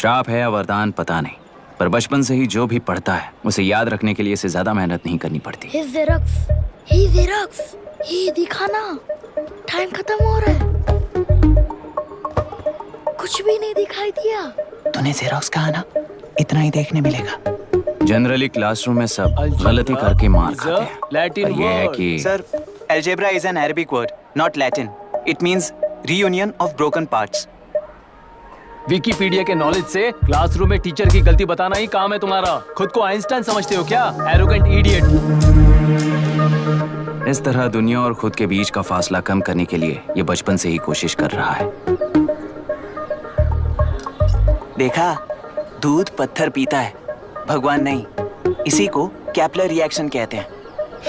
श्राप है या वरदान पता नहीं, पर बचपन से ही जो भी पढ़ता है उसे याद रखने के लिए इसे ज्यादा मेहनत नहीं करनी पड़ती। ये दिखा ना, टाइम खत्म हो रहा है। कुछ भी नहीं दिखाई दिया। तूने जेरोक्स कहा ना, इतना ही देखने मिलेगा। जनरली क्लासरूम में सब गलती करके मार खाते हैं। लैटिन ये है कि sir, algebra is an Arabic word, not Latin. It means reunion of broken parts. Wikipedia के नॉलेज से क्लासरूम में टीचर की गलती बताना ही काम है तुम्हारा। खुद को आइंस्टाइन समझते हो क्या? Arrogant idiot. इस तरह दुनिया और खुद के बीच का फासला कम करने के लिए ये बचपन से ही कोशिश कर रहा है। देखा, दूध पत्थर पीता है, भगवान नहीं। इसी को कैपलर रिएक्शन कहते हैं।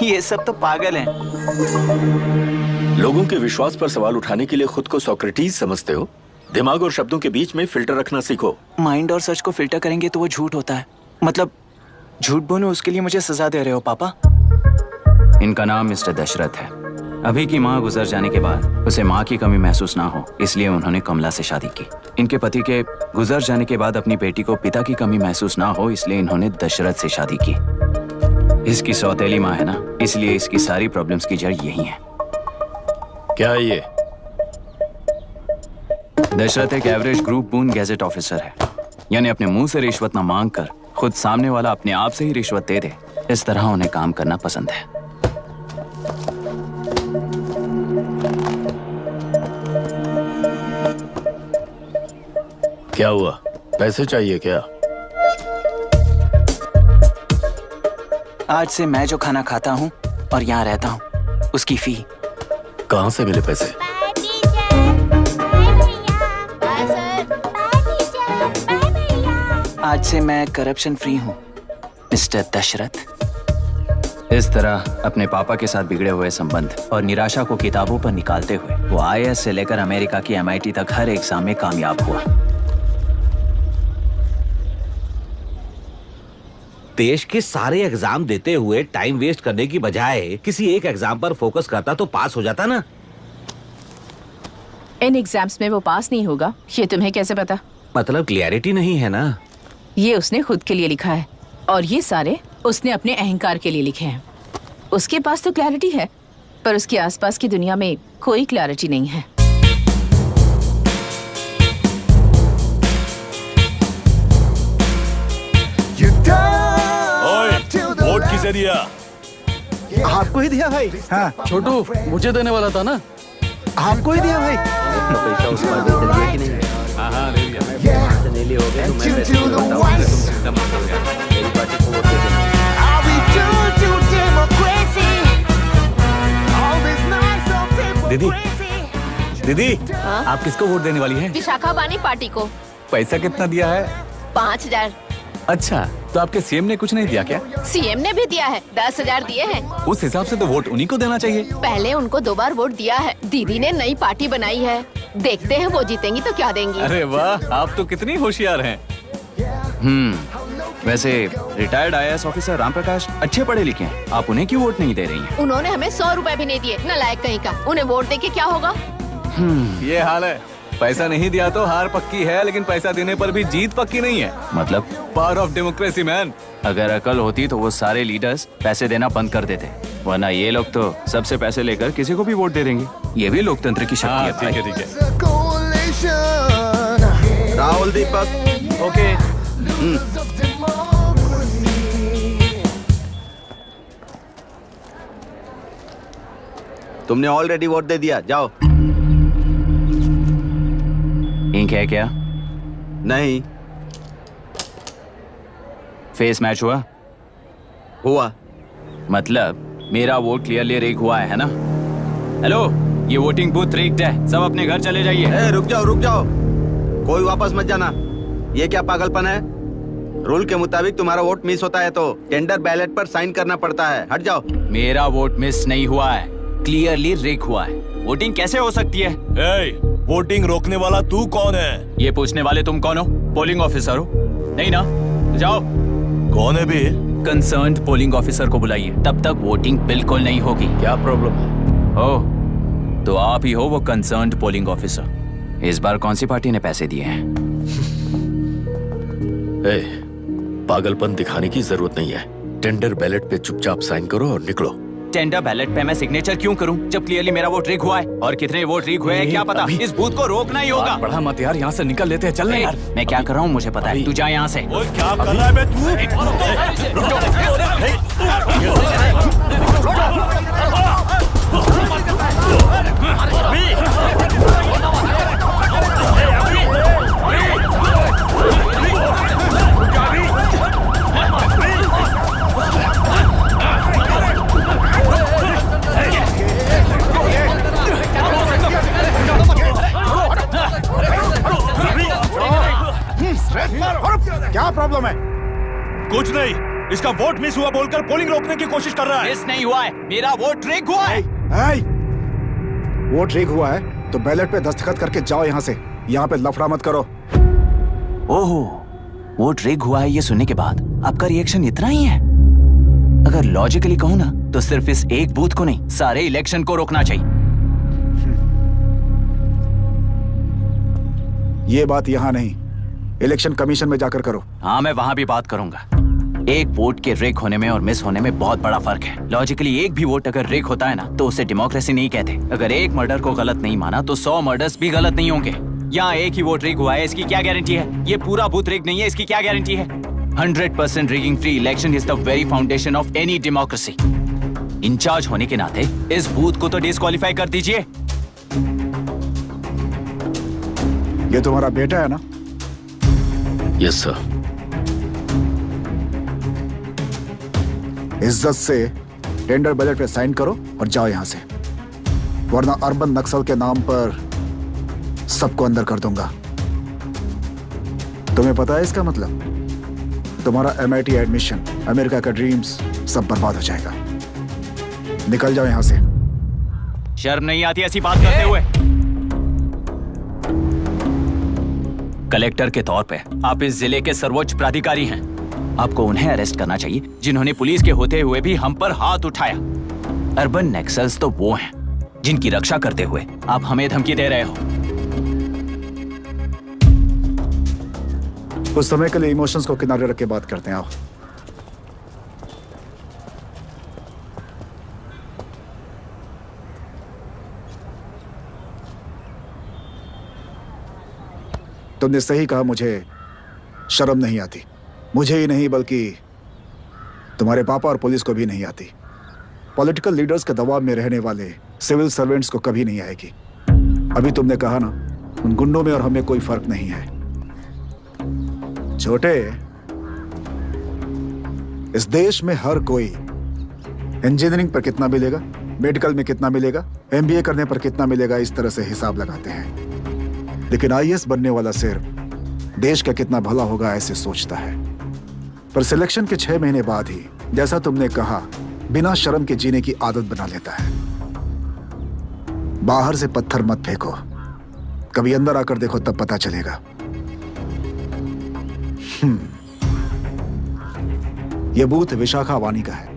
ये सब तो पागल हैं। लोगों के विश्वास पर सवाल उठाने के लिए खुद को सोक्रेटिस समझते हो? दिमाग और शब्दों के बीच में फिल्टर रखना सीखो। माइंड और सच को फिल्टर करेंगे तो वो झूठ होता है। मतलब झूठ बोलो, उसके लिए मुझे सजा दे रहे हो पापा? इनका नाम मिस्टर दशरथ है। अभी की माँ गुजर जाने के बाद उसे माँ की कमी महसूस ना हो, इसलिए उन्होंने कमला से शादी की। इनके पति के गुजर जाने के बाद अपनी बेटी को पिता की कमी महसूस ना हो, इसलिए इन्होंने दशरथ से शादी की। इसकी सौतेली माँ है ना, इसलिए इसकी सारी प्रॉब्लम्स की जड़ यही है। क्या है ये? दशरथ एक एवरेज ग्रुप बून गैजेट ऑफिसर है, यानी अपने मुंह से रिश्वत न मांग कर खुद सामने वाला अपने आप से ही रिश्वत दे दे, इस तरह उन्हें काम करना पसंद है। क्या हुआ? पैसे चाहिए क्या? आज से मैं जो खाना खाता हूँ और यहाँ रहता हूँ, उसकी फी। कहाँ से मिले पैसे? आज से मैं करप्शन फ्री हूँ, मिस्टर दशरथ। इस तरह अपने पापा के साथ बिगड़े हुए संबंध और निराशा को किताबों पर निकालते हुए वो IAS से लेकर अमेरिका की MIT तक हर एग्जाम में कामयाब हुआ। देश के सारे एग्जाम देते हुए टाइम वेस्ट करने की बजाय किसी एक एग्जाम पर फोकस करता तो पास हो जाता ना। इन एग्जाम्स में वो पास नहीं होगा, ये तुम्हें कैसे पता? मतलब क्लियरिटी नहीं है ना। ये उसने खुद के लिए लिखा है और ये सारे उसने अपने अहंकार के लिए लिखे हैं। उसके पास तो क्लैरिटी है, पर उसके आसपास की दुनिया में कोई क्लैरिटी नहीं है। वोट किसे दिया? आपको ही दिया भाई। हाँ छोटू, मुझे देने वाला था ना। आपको ही दिया भाई। तो पैसा उस पर दिया कि नहीं? हाँ ले लिया। नहीं लिए होगे तो मैं पैसे बताऊंगा, तुम चिंता मत करो। मेरी पार्टी को वोट दे देना। दीदी, दीदी, आप किसको वोट देने वाली हैं? विशाखा बानी पार्टी को। पैसा कितना दिया है? 5000। अच्छा, तो आपके सीएम ने कुछ नहीं दिया क्या? सीएम ने भी दिया है, 10,000 दिए हैं। उस हिसाब से तो वोट उन्हीं को देना चाहिए। पहले उनको 2 बार वोट दिया है। दीदी ने नई पार्टी बनाई है, देखते हैं वो जीतेंगी तो क्या देंगी। अरे वाह, आप तो कितनी होशियार हैं। वैसे retired IAS officer Ram Prakash अच्छे पढ़े लिखे हैं, आप उन्हें क्यों वोट नहीं दे रही हैं? उन्होंने हमें 100 रुपए भी नहीं दिए, नालायक कहीं का। उन्हें वोट दे के क्या होगा? ये हाल है। पैसा नहीं दिया तो हार पक्की है, लेकिन पैसा देने पर भी जीत पक्की नहीं है। मतलब पावर ऑफ डेमोक्रेसी मैन। अगर अकल होती तो वो सारे लीडर्स पैसे देना बंद कर देते, वरना ये लोग तो सबसे पैसे लेकर किसी को भी वोट दे देंगे। ये भी लोकतंत्र की शक्ति है। ठीक है, ठीक है। राहुल दीपक, ओके। तुमने ऑलरेडी वोट दे दिया, जाओ। इंक है क्या? नहीं। फेस मैच हुआ? हुआ। मतलब मेरा वोट क्लियरली रिग हुआ है ना? हेलो, ये वोटिंग बूथ रिग्ड है, सब अपने घर चले जाइए। रुक जाओ, रुक जाओ, कोई वापस मत जाना। ये क्या पागलपन है? रूल के मुताबिक तुम्हारा वोट मिस होता है तो टेंडर बैलेट पर साइन करना पड़ता है। हट जाओ। मेरा वोट मिस नहीं हुआ है, क्लियरली रिग हुआ है। वोटिंग कैसे हो सकती है? वोटिंग रोकने वाला तू कौन है? ये पूछने वाले तुम कौन हो? पोलिंग ऑफिसर हो? नहीं ना? जाओ। कौन है बे? कंसर्न्ड पोलिंग ऑफिसर को बुलाइए, तब तक वोटिंग बिल्कुल नहीं होगी। क्या प्रॉब्लम है? ओह, तो आप ही हो वो कंसर्न्ड पोलिंग ऑफिसर। इस बार कौन सी पार्टी ने पैसे दिए हैं? ए, पागलपन दिखाने की जरूरत नहीं है। टेंडर बैलेट पे चुपचाप साइन करो और निकलो। टेंडर बैलेट पे मैं सिग्नेचर क्यों करूं जब क्लियरली मेरा वोट रिग हुआ है? और कितने वोट रिग हुए हैं क्या पता? इस बूथ को रोकना ही होगा। बढ़ा मत यार, यहाँ से निकल लेते हैं, चल ए, यार। मैं क्या कर रहा हूँ मुझे पता है। तू जा यहाँ से। क्या कर रहा है बे क्या प्रॉब्लम है? कुछ नहीं, इसका वोट मिस हुआ बोलकर पोलिंग रोकने की कोशिश कर रहा है। मिस नहीं हुआ है, मेरा वोट रिग हुआ है। वोट रिग हुआ है तो बैलेट पे दस्तखत करके जाओ यहाँ से। यहाँ पे लफड़ा मत करो। ओहो, वोट रिग हुआ है ये सुनने के बाद आपका रिएक्शन इतना ही है? अगर लॉजिकली कहूँ ना तो सिर्फ इस एक बूथ को नहीं, सारे इलेक्शन को रोकना चाहिए। ये बात यहाँ नहीं, इलेक्शन कमीशन में जाकर करो। हाँ, मैं वहां भी बात करूंगा। एक वोट के रिग होने में और मिस होने में बहुत बड़ा फर्क है। लॉजिकली एक भी वोट अगर रिग होता है ना तो उसे डेमोक्रेसी नहीं कहते। अगर एक मर्डर को गलत नहीं माना तो 100 मर्डर्स भी गलत नहीं होंगे। यहाँ एक ही वोट रिग हुआ है, इसकी क्या गारंटी है? ये पूरा बूथ रिग नहीं है, इसकी क्या गारंटी है? 100% rigging free election is the very foundation of any democracy. In charge होने के नाते इस बूथ को तो डिस्क्वालीफाई कर दीजिए। ये तुम्हारा बेटा है ना? Yes sir. इज्जत से टेंडर बैलेट पे साइन करो और जाओ यहाँ से, वरना अर्बन नक्सल के नाम पर सबको अंदर कर दूंगा। तुम्हें पता है इसका मतलब? तुम्हारा MIT एडमिशन, अमेरिका का ड्रीम्स सब बर्बाद हो जाएगा। निकल जाओ यहाँ से। शर्म नहीं आती ऐसी बात करते हुए? कलेक्टर के तौर पे आप इस जिले के सर्वोच्च प्राधिकारी हैं। आपको उन्हें अरेस्ट करना चाहिए जिन्होंने पुलिस के होते हुए भी हम पर हाथ उठाया। अर्बन नक्सल्स तो वो हैं जिनकी रक्षा करते हुए आप हमें धमकी दे रहे हो। कुछ समय के लिए इमोशंस को किनारे रख के बात करते हैं। आओ। तुमने सही कहा, मुझे शर्म नहीं आती। मुझे ही नहीं बल्कि तुम्हारे पापा और पुलिस को भी नहीं आती। पॉलिटिकल लीडर्स के दबाव में रहने वाले सिविल सर्वेंट्स को कभी नहीं आएगी। अभी तुमने कहा ना, उन गुंडों में और हमें कोई फर्क नहीं है। छोटे, इस देश में हर कोई इंजीनियरिंग पर कितना मिलेगा, मेडिकल में कितना मिलेगा, MBA करने पर कितना मिलेगा, इस तरह से हिसाब लगाते हैं। लेकिन IAS बनने वाला सिर्फ देश का कितना भला होगा ऐसे सोचता है। पर सिलेक्शन के 6 महीने बाद ही, जैसा तुमने कहा, बिना शर्म के जीने की आदत बना लेता है। बाहर से पत्थर मत फेंको, कभी अंदर आकर देखो तब पता चलेगा। यह बूथ विशाखा वानी का है।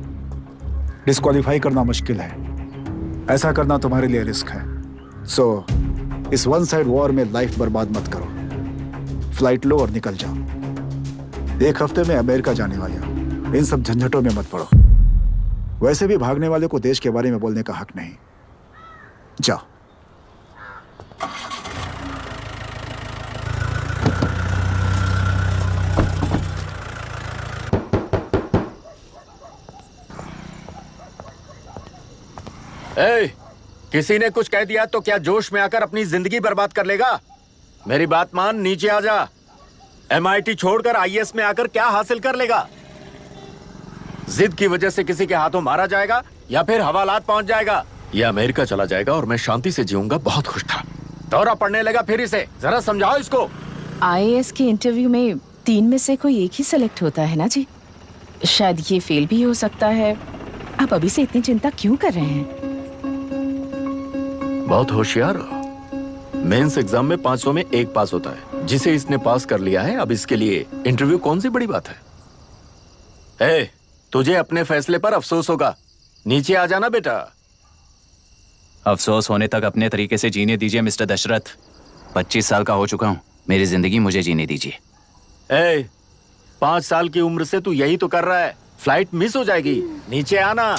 डिस्क्वालीफाई करना मुश्किल है, ऐसा करना तुम्हारे लिए रिस्क है। सो इस वन साइड वॉर में लाइफ बर्बाद मत करो। फ्लाइट लो और निकल जाओ। 1 हफ्ते में अमेरिका जाने वाले हो, इन सब झंझटों में मत पड़ो। वैसे भी भागने वाले को देश के बारे में बोलने का हक नहीं। जाओ। किसी ने कुछ कह दिया तो क्या जोश में आकर अपनी जिंदगी बर्बाद कर लेगा? मेरी बात मान, नीचे आ जा। MIT छोड़कर IAS में आकर क्या हासिल कर लेगा? जिद की वजह से किसी के हाथों मारा जाएगा या फिर हवालात पहुंच जाएगा या अमेरिका चला जाएगा और मैं शांति से जीऊंगा। बहुत खुश था। दौरा पड़ने लगा फिर इसे। जरा समझाओ इसको। IAS के इंटरव्यू में 3 में से कोई एक ही सेलेक्ट होता है ना जी? शायद ये फेल भी हो सकता है। आप अभी से इतनी चिंता क्यों कर रहे हैं? बहुत होशियार हो। मेंस एग्जाम में 500 में 1 पास होता है, जिसे इसने पास कर लिया है। अब इसके लिए इंटरव्यू कौन सी बड़ी बात है? तुझे अपने फैसले पर अफसोस होगा। नीचे आ जाना बेटा। अफसोस होने तक अपने तरीके से जीने दीजिए मिस्टर दशरथ। 25 साल का हो चुका हूं, मेरी जिंदगी मुझे जीने दीजिए। 5 साल की उम्र से तू यही तो कर रहा है। फ्लाइट मिस हो जाएगी, नीचे आना।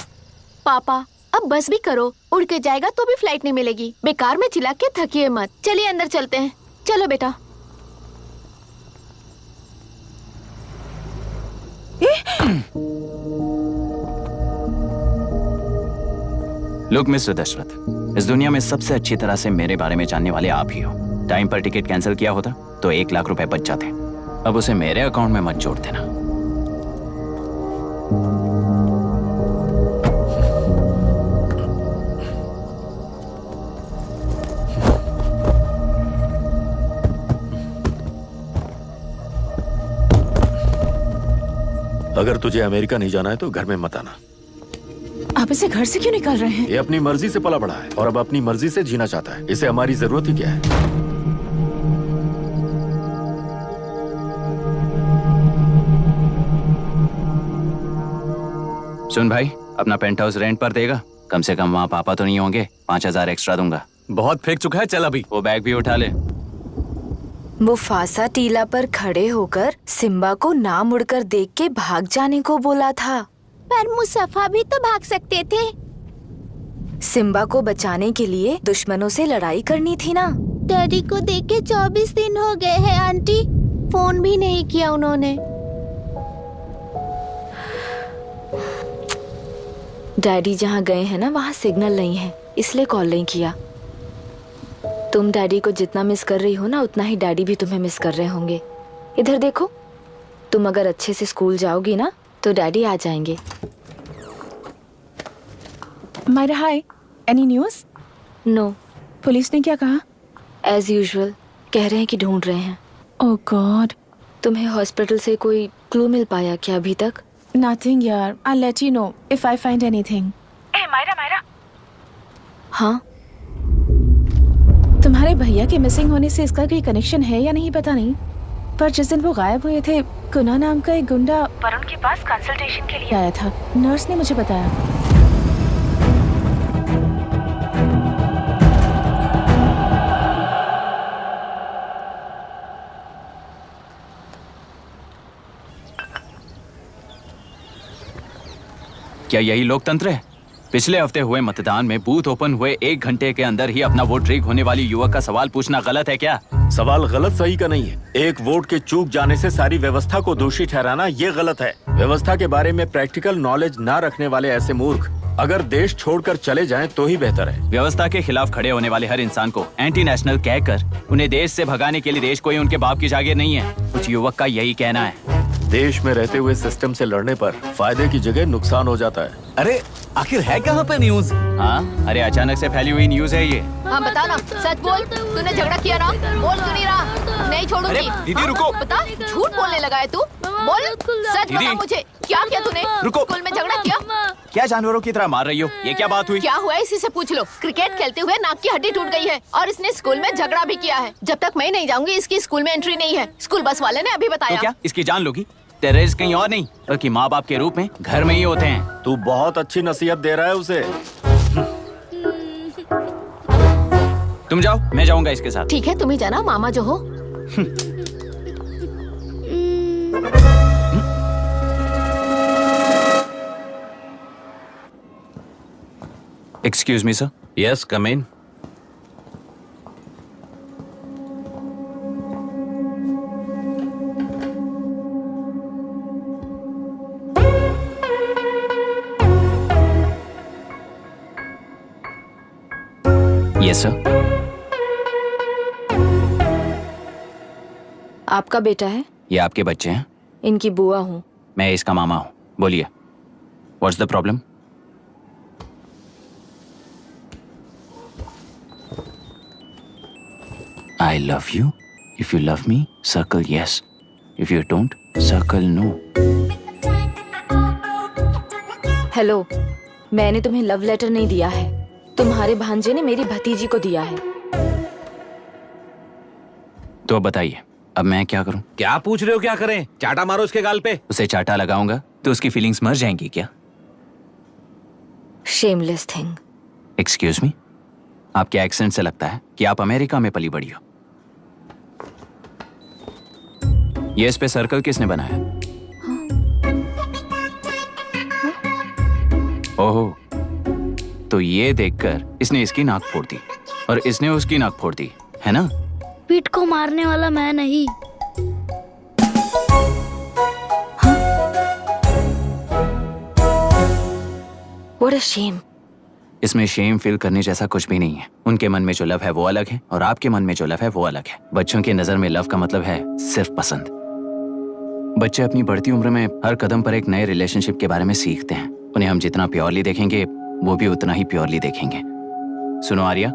पापा अब बस भी करो, उड़ के जाएगा तो भी फ्लाइट नहीं मिलेगी। बेकार में चिल्ला के थकिए मत। चलिए अंदर चलते हैं। चलो बेटा। लुक मिस्टर दशरथ, इस दुनिया में सबसे अच्छी तरह से मेरे बारे में जानने वाले आप ही हो। टाइम पर टिकट कैंसिल किया होता तो 1 लाख रुपए बच जाते। अब उसे मेरे अकाउंट में मत जोड़ देना। अगर तुझे अमेरिका नहीं जाना है तो घर में मत आना। आप इसे घर से क्यों निकाल रहे हैं? ये अपनी मर्जी से पला बड़ा है और अब अपनी मर्जी से जीना चाहता है। इसे हमारी जरूरत ही क्या है? सुन भाई, अपना पेंट हाउस रेंट पर देगा? कम से कम वहाँ पापा तो नहीं होंगे। 5,000 एक्स्ट्रा दूंगा। बहुत फेंक चुका है, चल अभी। वो बैग भी उठा ले। मुफासा टीला पर खड़े होकर सिम्बा को ना मुड़कर देख के भाग जाने को बोला था। पर मुसफा भी तो भाग सकते थे। सिम्बा को बचाने के लिए दुश्मनों से लड़ाई करनी थी ना। डैडी को देख के 24 दिन हो गए हैं आंटी। फोन भी नहीं किया उन्होंने। डैडी जहाँ गए हैं ना, वहाँ सिग्नल नहीं है, इसलिए कॉल नहीं किया। तुम डैडी को जितना मिस कर रही हो ना, उतना ही डैडी भी तुम्हें मिस कर रहे होंगे। इधर देखो, तुम अगर अच्छे से स्कूल जाओगी ना तो डैडी आ जाएंगे। मायरा हाय, एनी न्यूज़? नो। पुलिस ने क्या कहा? एज यूजुअल कह रहे हैं कि ढूंढ रहे हैं। ओह गॉड। तुम्हें हॉस्पिटल से कोई क्लू मिल पाया क्या अभी तक? नथिंग यार, I let you know if I find anything. ए मायरा। हाँ, तुम्हारे भैया के मिसिंग होने से इसका कोई कनेक्शन है या नहीं पता नहीं, पर जिस दिन वो गायब हुए थे, कुना नाम का एक गुंडा वरुण के पास कंसल्टेशन के लिए आया था। नर्स ने मुझे बताया। क्या यही लोकतंत्र है? पिछले हफ्ते हुए मतदान में बूथ ओपन हुए 1 घंटे के अंदर ही अपना वोट रीक होने वाली युवक का सवाल पूछना गलत है क्या? सवाल गलत सही का नहीं है। एक वोट के चूक जाने से सारी व्यवस्था को दोषी ठहराना ये गलत है। व्यवस्था के बारे में प्रैक्टिकल नॉलेज ना रखने वाले ऐसे मूर्ख अगर देश छोड़कर चले जाएं तो ही बेहतर है। व्यवस्था के खिलाफ खड़े होने वाले हर इंसान को एंटी नेशनल कहकर उन्हें देश से भगाने के लिए देश कोई उनके बाप की जागीर नहीं है। कुछ युवक का यही कहना है। देश में रहते हुए सिस्टम से लड़ने पर फायदे की जगह नुकसान हो जाता है। अरे आखिर है कहाँ पे न्यूज? हाँ, अरे अचानक से फैली हुई न्यूज है ये। हाँ बता ना, सच बोल। तूने झगड़ा किया ना? बोल क्यों नहीं रहा? नहीं छोड़ूंगी। दीदी रुको। बता, झूठ बोलने लगा है तू। बोल, सच बता मुझे, क्या किया तूने? रुको। स्कूल में झगड़ा किया? क्या जानवरों की तरह मार रही हो? ये क्या बात हुई? क्या हुआ इसी से पूछ लो। क्रिकेट खेलते हुए नाक की हड्डी टूट गई है और इसने स्कूल में झगड़ा भी किया है। जब तक मैं नहीं जाऊंगी इसकी स्कूल में एंट्री नहीं है। स्कूल बस वाले ने अभी बताया। तो क्या इसकी जान लोगी? टेररिस्ट कहीं और नहीं बल्कि माँ बाप के रूप में घर में ही होते हैं। तू बहुत अच्छी नसीहत दे रहा है उसे। तुम जाओ, मैं जाऊंगा इसके साथ। ठीक है, तुम ही जाना, मामा जो हो। Excuse me sir. Yes, come in. Yes sir. आपका बेटा है? ये आपके बच्चे हैं? इनकी बुआ हूँ। मैं इसका मामा हूँ। बोलिए, what's the problem? I love you. If you love me, circle yes. If you don't, circle no. Hello, मैंने तुम्हें लव लेटर नहीं दिया है। तुम्हारे भांजे ने मेरी भतीजी को दिया है। तो अब बताइए, अब मैं क्या करूं? क्या पूछ रहे हो? क्या करें? चाटा मारो उसके गाल पे। उसे चाटा लगाऊंगा तो उसकी फीलिंग्स मर जाएंगी क्या? Shameless thing. एक्सक्यूज मी, आपके एक्सेंट से लगता है कि आप अमेरिका में पली बड़ी हो। ये इस पे सर्कल किसने बनाया? ओहो, तो ये देखकर इसने इसकी नाक फोड़ दी और इसने उसकी नाक फोड़ दी, है ना? पीठ को मारने वाला मैं नहीं। What a shame. इसमें शेम फील करने जैसा कुछ भी नहीं है। उनके मन में जो लव है वो अलग है और आपके मन में जो लव है वो अलग है। बच्चों की नजर में लव का मतलब है सिर्फ पसंद। बच्चे अपनी बढ़ती उम्र में हर कदम पर एक नए रिलेशनशिप के बारे में सीखते हैं। उन्हें हम जितना प्योरली देखेंगे वो भी उतना ही प्योरली देखेंगे। सुनो आर्या,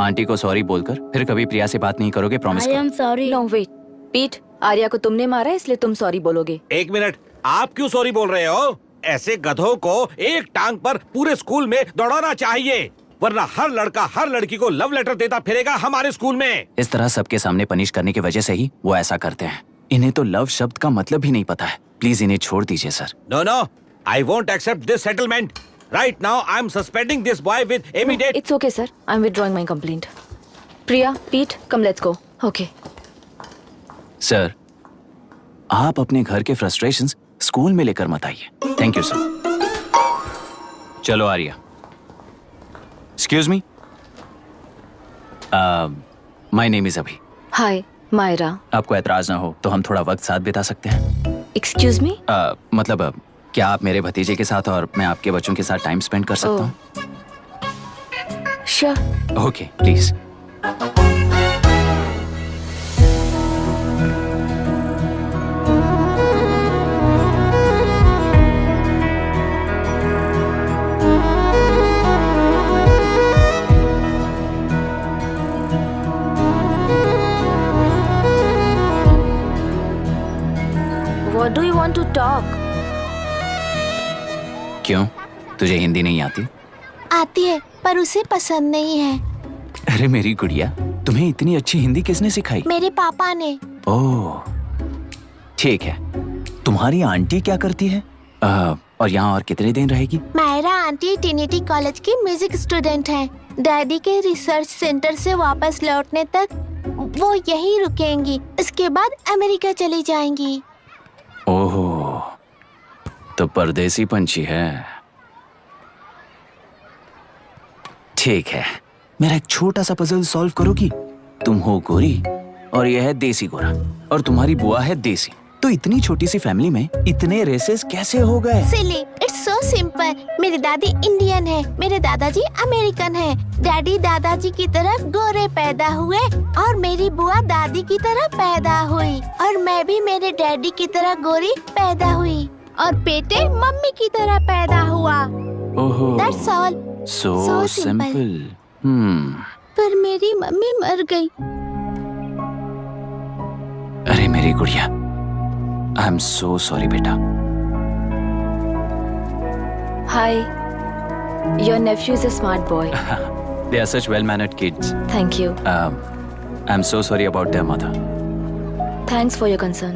आंटी को सॉरी बोलकर फिर कभी प्रिया से बात नहीं करोगे, प्रॉमिस करो। I am sorry. No wait. पीट, आर्या को तुमने मारा इसलिए तुम सॉरी बोलोगे। एक मिनट, आप क्यों सॉरी बोल रहे हो? ऐसे गधों को एक टांग पर पूरे स्कूल में दौड़ाना चाहिए, वरना हर लड़का हर लड़की को लव लेटर देता फिरेगा हमारे स्कूल में। इस तरह सबके सामने पनिश करने की वजह से ही वो ऐसा करते हैं। इन्हें तो लव शब्द का मतलब भी नहीं पता है। प्लीज इन्हें छोड़ दीजिए sir. No no, I won't accept this settlement. Right now I am suspending this boy with immediate. It's okay sir. I'm withdrawing my complaint. Priya, Pete, come let's go. Okay. Sir, आप अपने घर के frustrations school में लेकर मत आइए। Thank you sir. चलो Arya. Excuse me, my name is Abhi. Hi, Myra. आपको एतराज ना हो तो हम थोड़ा वक्त साथ बिता सकते हैं? Excuse me? मतलब क्या आप मेरे भतीजे के साथ और मैं आपके बच्चों के साथ टाइम स्पेंड कर सकता हूँ? Sure. Okay, please. What do you want to talk? क्यों, तुझे हिंदी नहीं आती? आती है पर उसे पसंद नहीं है। अरे मेरी गुड़िया, तुम्हें इतनी अच्छी हिंदी किसने सिखाई? मेरे पापा ने। ओह, ठीक है। तुम्हारी आंटी क्या करती है? और यहाँ और कितने दिन रहेगी? मायरा आंटी ट्रिनिटी कॉलेज की म्यूजिक स्टूडेंट है। डैडी के रिसर्च सेंटर से वापस लौटने तक वो यहीं रुकेंगी। इसके बाद अमेरिका चली जाएंगी। ओहो, तो परदेसी पंछी है। ठीक है, मेरा एक छोटा सा पजल सॉल्व करोगी? तुम हो गोरी और यह है देसी गोरा और तुम्हारी बुआ है देसी, तो इतनी छोटी सी फैमिली में इतने रेसेस कैसे हो गए? सिली, इट्स सो सिंपल। मेरी दादी इंडियन है, मेरे दादाजी अमेरिकन है। डैडी दादाजी की तरह गोरे पैदा हुए और मेरी बुआ दादी की तरह पैदा हुई और मैं भी मेरे डैडी की तरह गोरी पैदा हुई और बेटे मम्मी की तरह पैदा हुआ। ओहो, That's all. so simple. पर मेरी मम्मी मर गई। अरे मेरी गुड़िया, आई एम सो सॉरी बेटा। Hi. Your nephew is a smart boy. They are such well-mannered kids. Thank you. I'm so sorry about their mother. Thanks for your concern.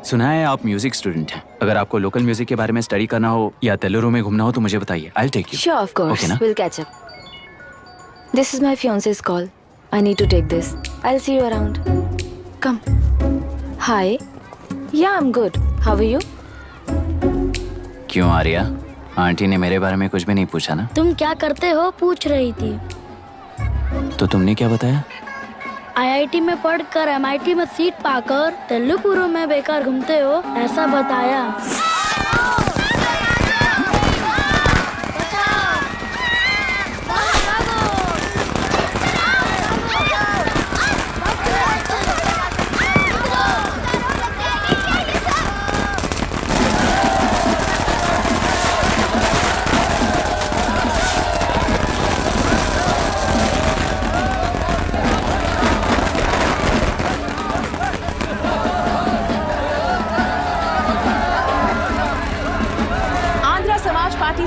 सुना है आप म्यूजिक स्टूडेंट हैं। अगर आपको लोकल म्यूजिक के बारे में स्टडी करना हो या तेलुरु में घूमना हो तो मुझे बताइए। I'll take you. Sure, of course. Okay, ना? We'll catch up. This is my fiance's call. I need to take this. I'll see you around. Come. Hi. Yeah, I'm good. How are you? क्यों Arya, aunty ने मेरे बारे में कुछ भी नहीं पूछा ना? तुम क्या करते हो पूछ रही थी। तो तुमने क्या बताया? IIT में पढ़कर MIT में सीट पाकर तेलुपुरु में बेकार घूमते हो ऐसा बताया।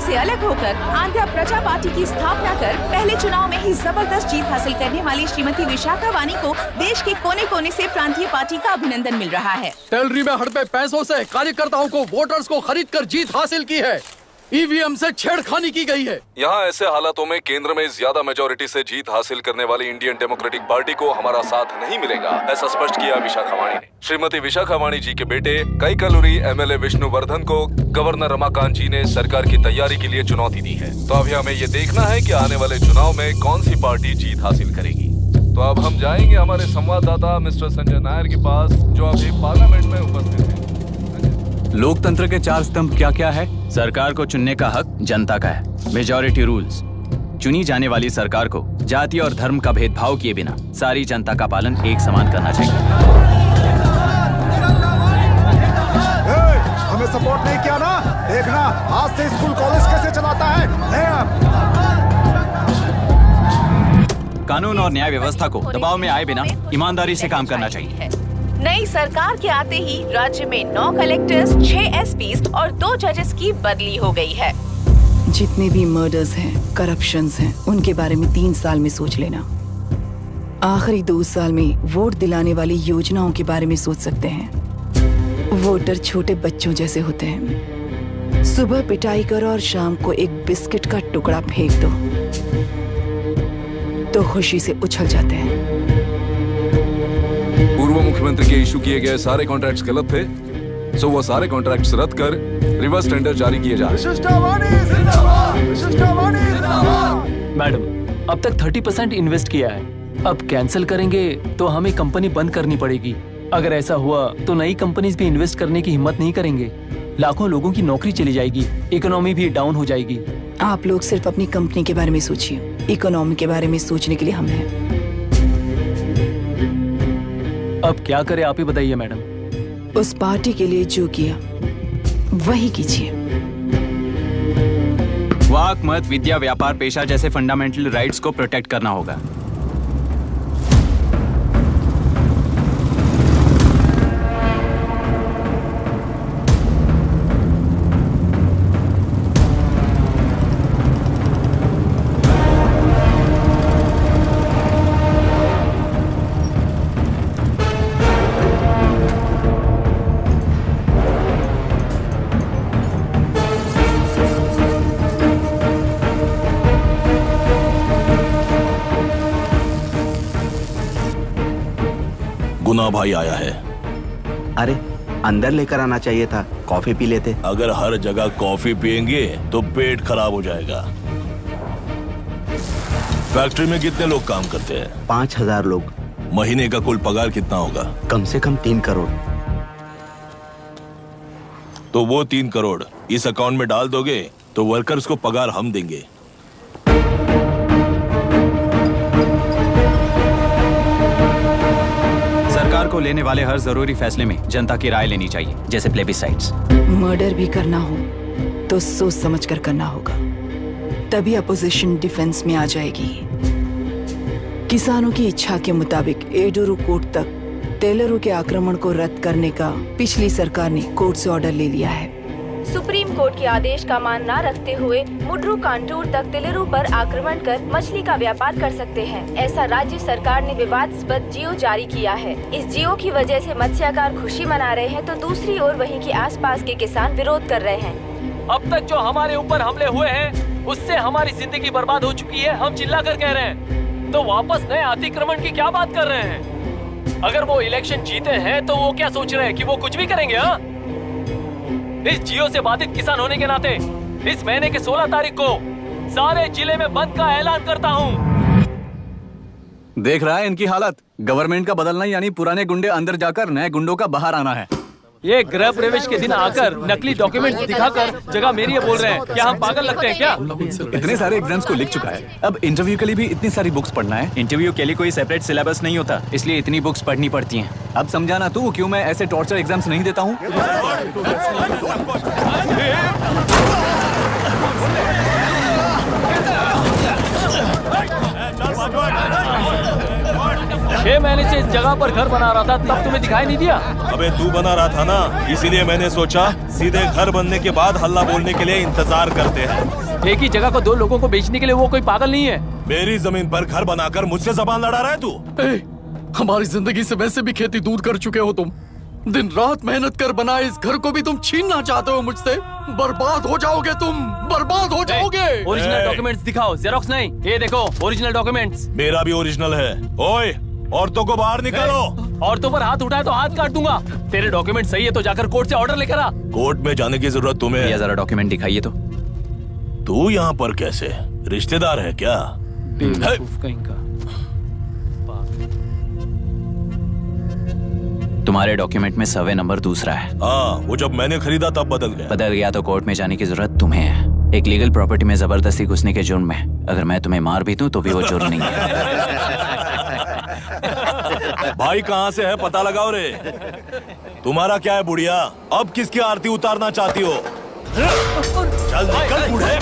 से अलग होकर आंध्र प्रजा पार्टी की स्थापना कर पहले चुनाव में ही जबरदस्त जीत हासिल करने वाली श्रीमती विशाखा वानी को देश के कोने कोने से प्रांतीय पार्टी का अभिनंदन मिल रहा है। टेलरी में हड़पे पैसों से कार्यकर्ताओं को वोटर्स को खरीद कर जीत हासिल की है। ईवीएम से छेड़खानी की गई है। यहाँ ऐसे हालातों में केंद्र में ज्यादा मेजोरिटी से जीत हासिल करने वाली इंडियन डेमोक्रेटिक पार्टी को हमारा साथ नहीं मिलेगा, ऐसा स्पष्ट किया विशाखावाणी ने। श्रीमती विशाखावाणी जी के बेटे कैकलुरी एमएलए विष्णुवर्धन को गवर्नर रमाकांत जी ने सरकार की तैयारी के लिए चुनौती दी है। तो अभी हमें ये देखना है कि आने वाले चुनाव में कौन सी पार्टी जीत हासिल करेगी। तो अब हम जाएंगे हमारे संवाददाता मिस्टर संजय नायर के पास, जो अभी पार्लियामेंट में उपस्थित है। लोकतंत्र के 4 स्तंभ क्या क्या है? सरकार को चुनने का हक जनता का है, मेजॉरिटी रूल्स। चुनी जाने वाली सरकार को जाति और धर्म का भेदभाव किए बिना सारी जनता का पालन एक समान करना चाहिए। हमें सपोर्ट नहीं किया ना, देखना आज से स्कूल कॉलेज कैसे चलाता है। कानून और न्याय व्यवस्था को दबाव में आए बिना ईमानदारी से काम करना चाहिए। नई सरकार के आते ही राज्य में 9 कलेक्टर्स, 6 एसपीज और 2 जजेस की बदली हो गई है। जितने भी मर्डर्स हैं, करप्शंस हैं, उनके बारे में 3 साल में सोच लेना। आखिरी 2 साल में वोट दिलाने वाली योजनाओं के बारे में सोच सकते हैं। वोटर छोटे बच्चों जैसे होते हैं। सुबह पिटाई करो और शाम को एक बिस्किट का टुकड़ा फेंक दो तो खुशी से उछल जाते हैं। पूर्व मुख्यमंत्री के इशू किए गए सारे कॉन्ट्रैक्ट्स गलत थे, सो वो सारे कॉन्ट्रैक्ट्स रद्द कर रिवर्स टेंडर जारी किए जा रहे हैं। मैडम, अब तक 30% इन्वेस्ट किया है, अब कैंसिल करेंगे तो हमें कंपनी बंद करनी पड़ेगी। अगर ऐसा हुआ तो नई कंपनीज भी इन्वेस्ट करने की हिम्मत नहीं करेंगे। लाखों लोगों की नौकरी चली जाएगी, इकोनॉमी भी डाउन हो जाएगी। आप लोग सिर्फ अपनी कंपनी के बारे में सोचिए, इकोनॉमी के बारे में सोचने के लिए हम हैं। अब क्या करें आप ही बताइए मैडम। उस पार्टी के लिए जो किया वही कीजिए। वाक, मत, विद्या, व्यापार, पेशा जैसे फंडामेंटल राइट्स को प्रोटेक्ट करना होगा। गुना भाई आया है। अरे अंदर लेकर आना चाहिए था, कॉफी पी लेते। अगर हर जगह कॉफी पियेंगे तो पेट खराब हो जाएगा। फैक्ट्री में कितने लोग काम करते हैं? 5000 लोग। महीने का कुल पगार कितना होगा? कम से कम 3 करोड़। तो वो 3 करोड़ इस अकाउंट में डाल दोगे तो वर्कर्स को पगार हम देंगे। सरकार को लेने वाले हर जरूरी फैसले में जनता की राय लेनी चाहिए, जैसे प्लेबिसाइट्स। मर्डर भी करना हो तो सोच समझ कर करना होगा, तभी अपोजिशन डिफेंस में आ जाएगी। किसानों की इच्छा के मुताबिक एडुरु कोट तक टेलरों के आक्रमण को रद्द करने का पिछली सरकार ने कोर्ट से ऑर्डर ले लिया है। सुप्रीम कोर्ट के आदेश का मान न रखते हुए मुड्रू कांटूर तक टेलरों पर आक्रमण कर मछली का व्यापार कर सकते हैं, ऐसा राज्य सरकार ने विवादास्पद जियो जारी किया है। इस जियो की वजह से मत्स्यकार खुशी मना रहे हैं तो दूसरी ओर वहीं के आसपास के किसान विरोध कर रहे हैं। अब तक जो हमारे ऊपर हमले हुए हैं उससे हमारी जिंदगी बर्बाद हो चुकी है, हम चिल्ला कर कह रहे हैं, तो वापस नए अतिक्रमण की क्या बात कर रहे हैं? अगर वो इलेक्शन जीते हैं तो वो क्या सोच रहे हैं कि वो कुछ भी करेंगे? हाँ, इस जियो से बाधित किसान होने के नाते इस महीने के 16 तारीख को सारे जिले में बंद का ऐलान करता हूँ। देख रहा है इनकी हालत। गवर्नमेंट का बदलना यानी पुराने गुंडे अंदर जाकर नए गुंडों का बाहर आना है। ये गृह प्रवेश के दिन आकर नकली डॉक्यूमेंट दिखाकर जगह मेरी है बोल रहे हैं। क्या हम पागल लगते हैं क्या? इतने सारे एग्जाम्स को लिख चुका है, अब इंटरव्यू के लिए भी इतनी सारी बुक्स पढ़ना है। इंटरव्यू के लिए कोई सेपरेट सिलेबस नहीं होता, इसलिए इतनी बुक्स पढ़नी पड़ती हैं। अब समझाना तू क्यों मैं ऐसे टॉर्चर एग्जाम्स नहीं देता हूँ। 6 महीने से इस जगह पर घर बना रहा था, तब तुम्हें दिखाई नहीं दिया? अबे तू बना रहा था ना, इसीलिए मैंने सोचा सीधे घर बनने के बाद हल्ला बोलने के लिए इंतजार करते हैं। एक ही जगह को 2 लोगों को बेचने के लिए वो कोई पागल नहीं है। मेरी जमीन पर घर बनाकर मुझसे जबान लड़ा रहा है तू। हमारी जिंदगी से वैसे भी खेती दूर कर चुके हो तुम। दिन रात मेहनत कर बनाए इस घर को भी तुम छीनना चाहते हो मुझसे। बर्बाद हो जाओगे तुम, बर्बाद हो जाओगे। ओरिजिनल डॉक्यूमेंट्स दिखाओ, जेरोक्स नहीं। ये देखो ओरिजिनल डॉक्यूमेंट्स। मेरा भी ओरिजिनल है। ओए, औरतों को बाहर निकालो। औरतों पर हाथ उठाए तो हाथ काट दूंगा। तेरे डॉक्यूमेंट सही है तो जाकर कोर्ट से ऑर्डर लेकर आ। कोर्ट में जाने की जरूरत तुम्हें है। जरा डॉक्यूमेंट दिखाइए तो। तू यहाँ पर कैसे? रिश्तेदार है क्या? तुम्हारे डॉक्यूमेंट में सर्वे नंबर दूसरा है। हाँ, वो जब मैंने खरीदा तब बदल गया। तो कोर्ट में जाने की जरूरत तुम्हें है। एक लीगल प्रॉपर्टी में जबरदस्ती घुसने के जुर्म में अगर मैं तुम्हें मार भी दूं तो भी वो जुर्म नहीं है। भाई कहाँ से है पता लगाओ रे। तुम्हारा क्या है बुढ़िया? अब किसकी आरती उतारना चाहती हो? चल निकल बूढ़े।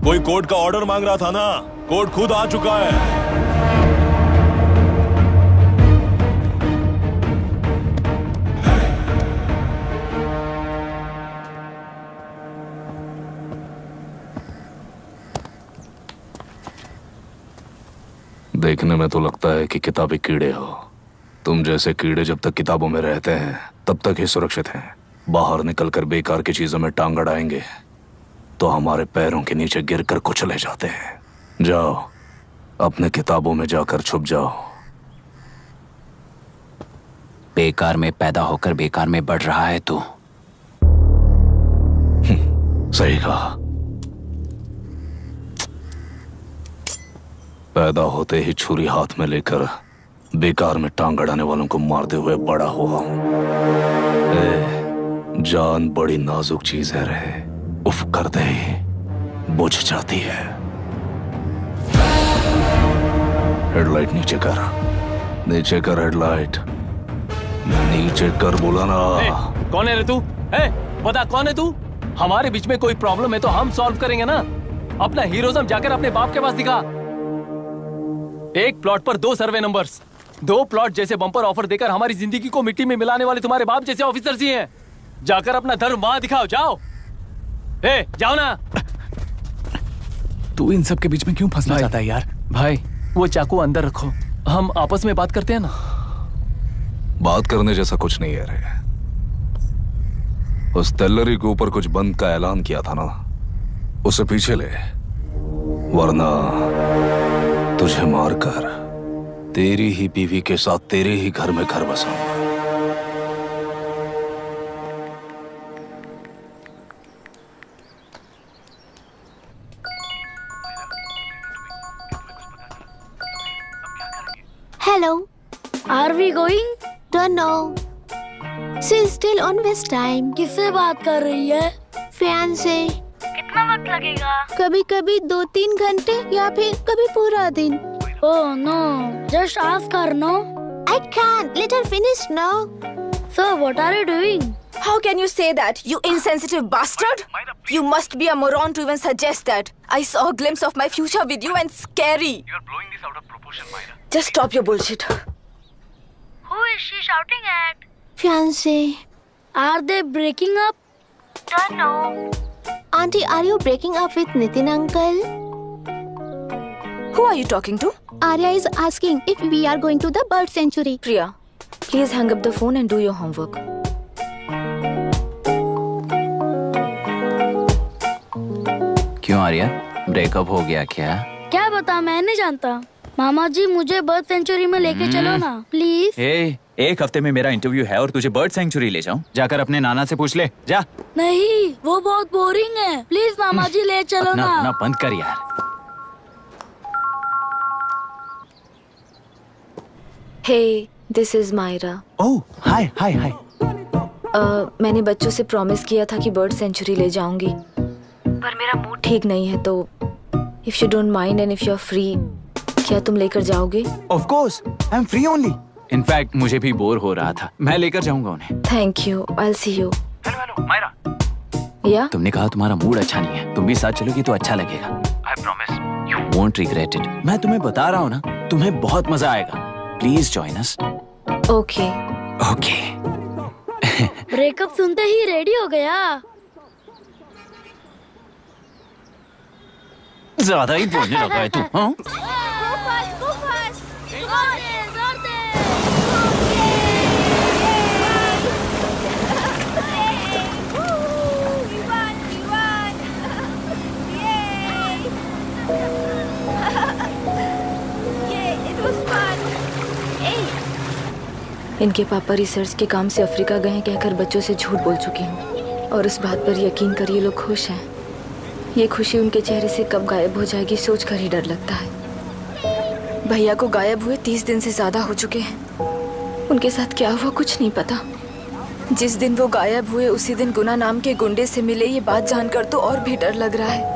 कोई कोर्ट का ऑर्डर मांग रहा था ना? कोर्ट खुद आ चुका है। देखने में तो लगता है कि किताबी कीड़े हो। तुम जैसे कीड़े जब तक किताबों में रहते हैं तब तक ही सुरक्षित हैं। बाहर निकलकर बेकार की चीजों में टांग अड़ाएंगे तो हमारे पैरों के नीचे गिरकर कुचले जाते हैं। जाओ, अपने किताबों में जाकर छुप जाओ। बेकार में पैदा होकर बेकार में बढ़ रहा है तू। सही कहा। पैदा होते ही छुरी हाथ में लेकर बेकार में टांग अड़ाने वालों को मारते हुए बड़ा हुआ हूं। जान बड़ी नाजुक चीज है रे। उफ करते ही बुझ जाती है। हेडलाइट नीचे कर, नीचे कर हेडलाइट, नीचे कर बोला ना। कौन है रे तू? बता कौन है तू? हमारे बीच में कोई प्रॉब्लम है तो हम सॉल्व करेंगे ना। अपना हीरोइज्म जाकर अपने बाप के पास दिखा। एक प्लॉट पर 2 सर्वे नंबर्स, 2 प्लॉट जैसे बम्पर ऑफर देकर हमारी जिंदगी को मिट्टी में मिलाने वाले तुम्हारे बाप जैसे ऑफिसर्स ही हैं। जाकर अपना धर्म वहां दिखाओ, जाओ। जाओ ना। तू इन सब के बीच में क्यों फंसना चाहता है यार? भाई वो चाकू अंदर रखो, हम आपस में बात करते हैं ना। बात करने जैसा कुछ नहीं है रे। उस तेलरी के ऊपर कुछ बंद का ऐलान किया था ना, उसे पीछे ले, वरना तुझे मारकर तेरी ही बीवी के साथ तेरे ही घर में घर बसाऊंगा। Hello. Are we going? Don't know. She's still on West time. किससे बात कर रही है? Fiancé. कितना वक्त लगेगा? कभी-कभी 2-3 घंटे या फिर कभी पूरा दिन। Oh no, just ask her, no? I can't. Let her finish, no? So what are you doing? How can you say that, you insensitive bastard? You must be a moron to even suggest that. I saw a glimpse of my future with you and scary. You are blowing this out of proportion, Myra. Just stop your bullshit. Who is she shouting at? Fiancé. Are they breaking up? Don't know. Auntie, are you breaking up with Nitin uncle? Who are you talking to? Arya is asking if we are going to the bird sanctuary. Priya, please hang up the phone and do your homework. क्यों Arya, breakup हो गया क्या? क्या बता, मैं नहीं जानता। मामा जी मुझे बर्ड सेंचुरी में लेके चलो ना प्लीज। एक हफ्ते में मेरा इंटरव्यू है और तुझे बर्ड सेंचुरी ले जाऊं? जाकर अपने नाना से पूछ ले, जा। नहीं, वो बहुत बोरिंग है। प्लीज मामा जी ले चलो ना। अपना बंद कर यार। Hey, this is Myra. Oh, hi, hi, hi. मैंने बच्चों से प्रॉमिस किया था कि बर्ड सेंचुरी ले जाऊंगी, पर मेरा मूड ठीक नहीं है, तो if you don't mind and if you're free, क्या तुम लेकर जाओगे? Of course, I am free only. In fact मुझे भी बोर हो रहा था, मैं लेकर जाऊंगा उन्हें। Thank you, I will see you. Hello Myra. या तुमने कहा तुम्हारा मूड अच्छा नहीं है, तुम भी साथ चलोगी तो अच्छा लगेगा। I promise you won't regret it. मैं तुम्हें बता रहा हूँ ना, तुम्हें बहुत मजा आएगा। Please join us. Okay okay. Breakup सुनते ही रेडी हो गया। ज्यादा ही बोलने लगा है तू, हाँ? इनके पापा रिसर्च के काम से अफ्रीका गए कहकर बच्चों से झूठ बोल चुकी हूँ और उस बात पर यकीन कर ये लोग खुश हैं। ये खुशी उनके चेहरे से कब गायब हो जाएगी सोचकर ही डर लगता है। भैया को गायब हुए 30 दिन से ज्यादा हो चुके हैं। उनके साथ क्या हुआ कुछ नहीं पता। जिस दिन वो गायब हुए उसी दिन गुना नाम के गुंडे से मिले, ये बात जानकर तो और भी डर लग रहा है।